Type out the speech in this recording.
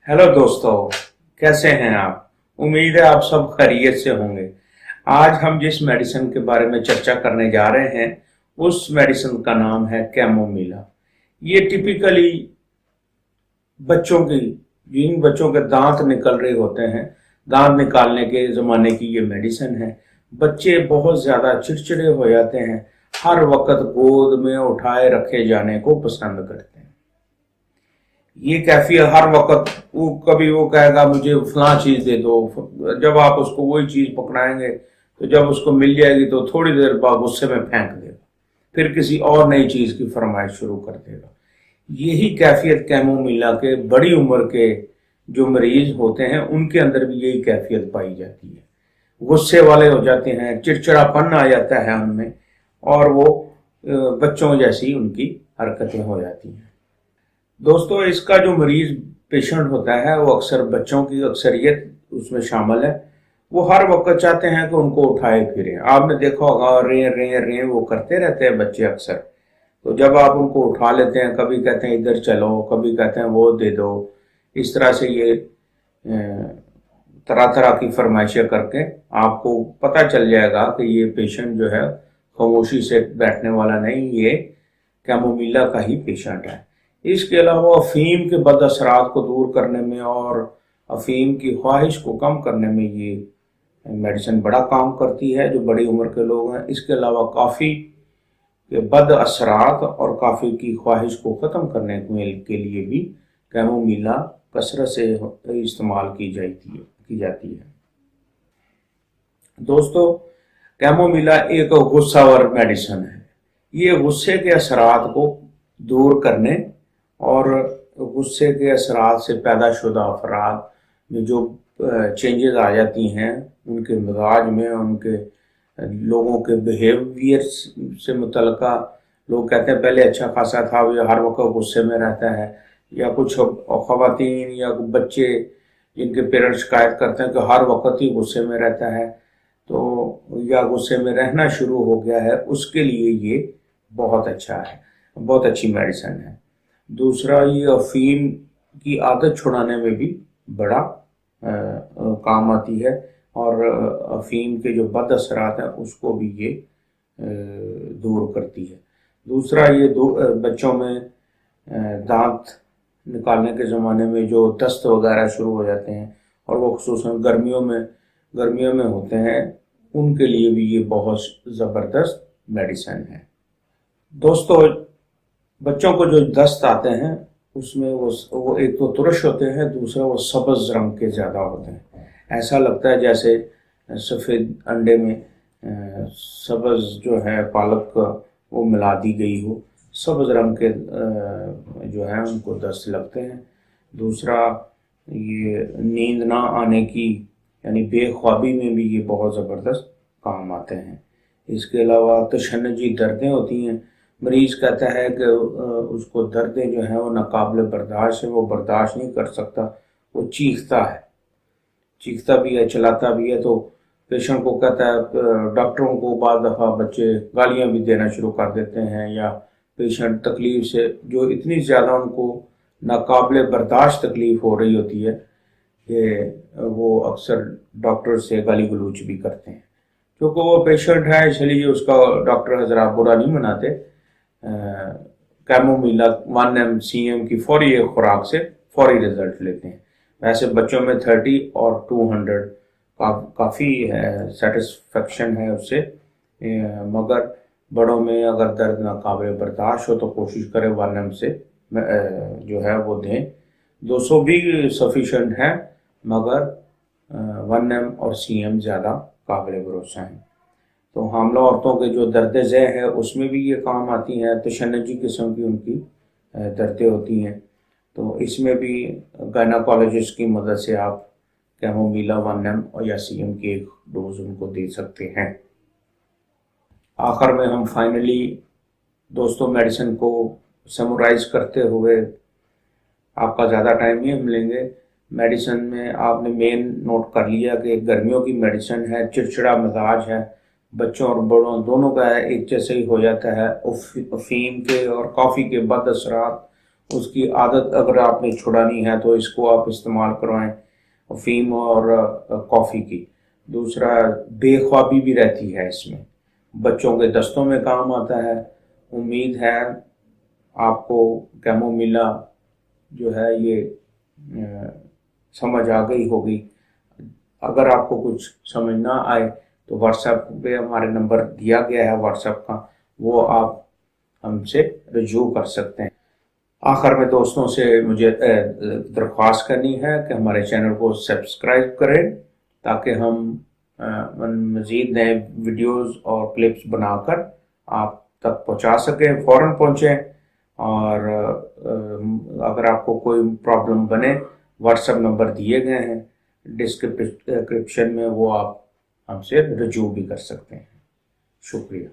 Hello दोस्तों, कैसे हैं आप। उम्मीद है आप सब खैरियत से होंगे। आज हम जिस मेडिसिन के बारे में चर्चा करने जा रहे हैं उस मेडिसिन का नाम है कैमोमिला। ये टिपिकली बच्चों की, जिन बच्चों के दांत निकल रहे होते हैं, दांत निकालने के जमाने की ये मेडिसिन है। बच्चे बहुत ज्यादा चिड़चिड़े हो जाते हैं, हर वक्त गोद में उठाए रखे जाने को पसंद करते हैं। ये कैफी हर वक्त वो कभी वो कहेगा मुझे फलां चीज दे दो, जब आप उसको वही चीज पकड़ाएंगे तो जब उसको मिल जाएगी तो थोड़ी देर बाद गुस्से में फेंक देगा, फिर किसी और नई चीज की फरमाइश शुरू कर देगा। यही कैफियत कैमोमिला के बड़ी उम्र के जो मरीज होते हैं उनके अंदर भी यही कैफियत पाई जाती है। गुस्से वाले हो जाते हैं, चिड़चिड़ापन आ जाता है उनमें, और वो बच्चों जैसी उनकी हरकतें हो जाती हैं। दोस्तों, इसका जो मरीज पेशेंट होता है वो अक्सर बच्चों की अक्सरियत उसमें शामिल है। वो हर वक्त चाहते हैं कि उनको उठाए फिरें। आपने देखा होगा रे रे रे वो करते रहते हैं बच्चे अक्सर। तो जब आप उनको उठा लेते हैं, कभी कहते हैं इधर चलो, कभी कहते हैं वो दे दो, इस तरह से ये तरह तरह की फरमाइशें करके आपको पता चल जाएगा कि ये पेशेंट जो है खामोशी से बैठने वाला नहीं, ये कैमोमिला का ही पेशेंट है। इसके अलावा अफीम के बद असरात को दूर करने में और अफीम की ख्वाहिश को कम करने में ये मेडिसिन बड़ा काम करती है जो बड़ी उम्र के लोग हैं। इसके अलावा काफ़ी के बद असरात और काफ़ी की ख्वाहिश को ख़त्म करने के लिए भी कैमोमिला कसरत से इस्तेमाल की जाती है। दोस्तों, कैमोमिला एक गुस्सावर मेडिसिन है। ये गुस्से के असरात को दूर करने और गुस्से के असरात से पैदाशुदा अफराद में जो चेंजेस आ जाती हैं उनके मिजाज में, उनके लोगों के बिहेवियर से मुतल्लिका, लोग कहते हैं पहले अच्छा खासा था, ये हर वक्त गुस्से में रहता है, या कुछ ख़वातीन या बच्चे जिनके पेरेंट्स शिकायत करते हैं कि हर वक्त ही गुस्से में रहता है, तो या गुस्से में रहना शुरू हो गया है, उसके लिए ये बहुत अच्छा है, बहुत अच्छी मेडिसिन है। दूसरा, ये अफीम की आदत छुड़ाने में भी बड़ा काम आती है, और अफीम के जो बद असरात हैं उसको भी ये दूर करती है। दूसरा, ये बच्चों में दांत निकालने के ज़माने में जो दस्त वगैरह शुरू हो जाते हैं, और वो खुसूसन गर्मियों में होते हैं, उनके लिए भी ये बहुत ज़बरदस्त मेडिसिन है। दोस्तों, बच्चों को जो दस्त आते हैं उसमें वो एक तो तुरश होते हैं, दूसरा वो सब्ज रंग के ज़्यादा होते हैं। ऐसा लगता है जैसे सफ़ेद अंडे में सब्ज जो है पालक वो मिला दी गई हो, सब्ज रंग के जो है उनको दस्त लगते हैं। दूसरा, ये नींद ना आने की यानी बेख्वाबी में भी ये बहुत ज़बरदस्त काम आते हैं। इसके अलावा तशन्नुजी दर्दें होती हैं, मरीज कहता है कि उसको दर्दें जो हैं वो नाकाबिल बर्दाश्त है, वो बर्दाश्त नहीं कर सकता, वो चीखता भी है, चिल्लाता भी है। तो पेशेंट को कहता है, डॉक्टरों को बाद दफ़ा बच्चे गालियां भी देना शुरू कर देते हैं, या पेशेंट तकलीफ से जो इतनी ज़्यादा उनको नाकाबिल बर्दाश्त तकलीफ हो रही होती है कि वो अक्सर डॉक्टर से गाली गलौज भी करते हैं। क्योंकि वो पेशेंट है इसलिए उसका डॉक्टर हजरात बुरा नहीं मनाते। कैमोमिला 1mcm की फौरी एक खुराक से फौरी रिजल्ट लेते हैं। वैसे बच्चों में 30 और 200 काफ़ी है, सेटिस्फेक्शन है उससे, मगर बड़ों में अगर दर्द नाकाबिल बर्दाश्त हो तो कोशिश करें 1m से जो है वो दें। 200 भी सफिशेंट है, मगर 1m और cm ज़्यादा काबिल भरोसा है। तो हामला औरतों के जो दर्द ज़ह है उसमें भी ये काम आती हैं। तशन्नुजी किस्म की उनकी दर्दें होती हैं, तो इसमें भी गायनाकोलॉजिस्ट की मदद से आप कैमोमिला 1m और या cm की एक डोज उनको दे सकते हैं। आखिर में हम फाइनली दोस्तों मेडिसिन को समराइज करते हुए, आपका ज़्यादा टाइम नहीं हम लेंगे। मेडिसिन में आपने मेन नोट कर लिया कि गर्मियों की मेडिसिन है, चिड़चिड़ा मिजाज है, बच्चों और बड़ों दोनों का एक जैसे ही हो जाता है। अफीम के और कॉफ़ी के बद असरात اس کی عادت اگر آپ نے چھڑانی ہے تو اس کو آپ استعمال کروائیں، افیم اور کافی کی۔ دوسرا، بے خوابی بھی رہتی ہے اس میں، بچوں کے دستوں میں کام آتا ہے۔ امید ہے آپ کو کیمومیلا جو ہے یہ سمجھ آ گئی ہوگی۔ اگر آپ کو کچھ سمجھ نہ آئے تو واٹس ایپ پہ ہمارے نمبر دیا گیا ہے واٹس ایپ کا، وہ آپ ہم سے رجوع کر سکتے ہیں۔ آخر میں دوستوں سے مجھے درخواست کرنی ہے کہ ہمارے چینل کو سبسکرائب کریں تاکہ ہم مزید نئے ویڈیوز اور کلپس بنا کر آپ تک پہنچا سکیں، فوراً پہنچیں۔ اور اگر آپ کو کوئی پرابلم بنے، واٹس ایپ نمبر دیے گئے ہیں ڈسکرپشن میں، وہ آپ ہم سے رجوع بھی کر سکتے ہیں۔ شکریہ۔